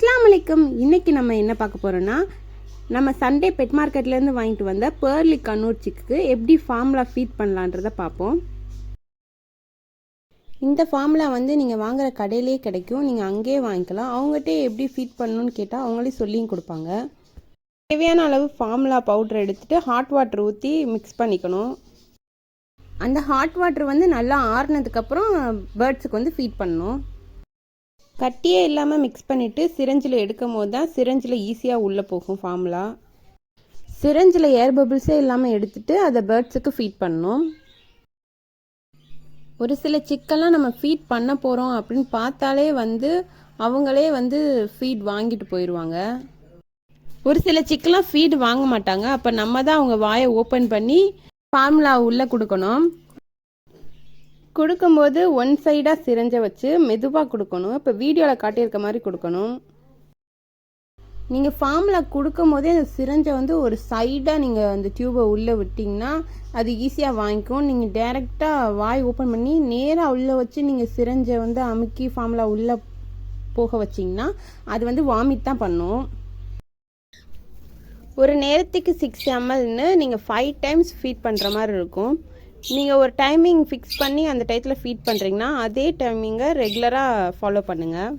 அஸ்ஸலாமு அலைக்கும். இன்றைக்கி நம்ம என்ன பார்க்க போகிறோன்னா, நம்ம சண்டே பெட் மார்க்கெட்லேருந்து வாங்கிட்டு வந்த பேர்லி கண்ணூர் சிக்குக்கு எப்படி ஃபார்முலா ஃபீட் பண்ணலான்றதை பார்ப்போம். இந்த ஃபார்முலா நீங்கள் வாங்குகிற கடையிலே கிடைக்கும். நீங்கள் அங்கேயே வாங்கிக்கலாம். அவங்ககிட்டே எப்படி ஃபீட் பண்ணணும்னு கேட்டால் அவங்களே சொல்லியும் கொடுப்பாங்க. தேவையான அளவு ஃபார்முலா பவுடர் எடுத்துகிட்டு ஹாட் வாட்டர் ஊற்றி மிக்ஸ் பண்ணிக்கணும். அந்த ஹாட் வாட்டர் நல்லா ஆறுனதுக்கப்புறம் பேர்ட்ஸுக்கு ஃபீட் பண்ணணும். கட்டியே இல்லாமல் மிக்ஸ் பண்ணிவிட்டு சிரஞ்சில் எடுக்கும் போது தான் சிரஞ்சில் ஈஸியாக உள்ளே போகும் ஃபார்முலா. சிரஞ்சில் ஏர் பபிள்ஸே இல்லாமல் எடுத்துகிட்டு அதை பேர்ட்ஸுக்கு ஃபீட் பண்ணணும். ஒரு சில சிக்கெல்லாம் நம்ம ஃபீட் பண்ண போகிறோம் அப்படின்னு பார்த்தாலே அவங்களே ஃபீட் வாங்கிட்டு போயிடுவாங்க. ஒரு சில சிக்கெல்லாம் ஃபீட் வாங்க மாட்டாங்க. அப்போ நம்ம தான் அவங்க வாயை ஓப்பன் பண்ணி ஃபார்முலா உள்ளே கொடுக்கணும். கொடுக்கும்போது ஒன் சைடாக சிரஞ்சை வச்சு மெதுவாக கொடுக்கணும். இப்போ வீடியோவில் காட்டியிருக்க மாதிரி கொடுக்கணும். நீங்கள் ஃபார்முலா கொடுக்கும் போதே அந்த சிரஞ்சை ஒரு சைடாக நீங்கள் அந்த டியூபை உள்ளே விட்டிங்கன்னா அது ஈஸியாக வாங்கிக்கும். நீங்கள் டைரெக்டாக வாய் ஓப்பன் பண்ணி நேராக உள்ளே வச்சு நீங்கள் சிரஞ்சை அமுக்கி ஃபார்முலா உள்ளே போக வச்சிங்கன்னா அது வாமிட் தான் பண்ணும். ஒரு நேரத்துக்கு 6 mlன்னு நீங்கள் 5 டைம்ஸ் ஃபீட் பண்ணுற மாதிரி இருக்கும். நீங்கள் ஒரு டைமிங் ஃபிக்ஸ் பண்ணி அந்த டயத்தில் ஃபீட் பண்ணுறீங்கன்னா அதே டைமிங்கை ரெகுலராக ஃபாலோ பண்ணுங்கள்.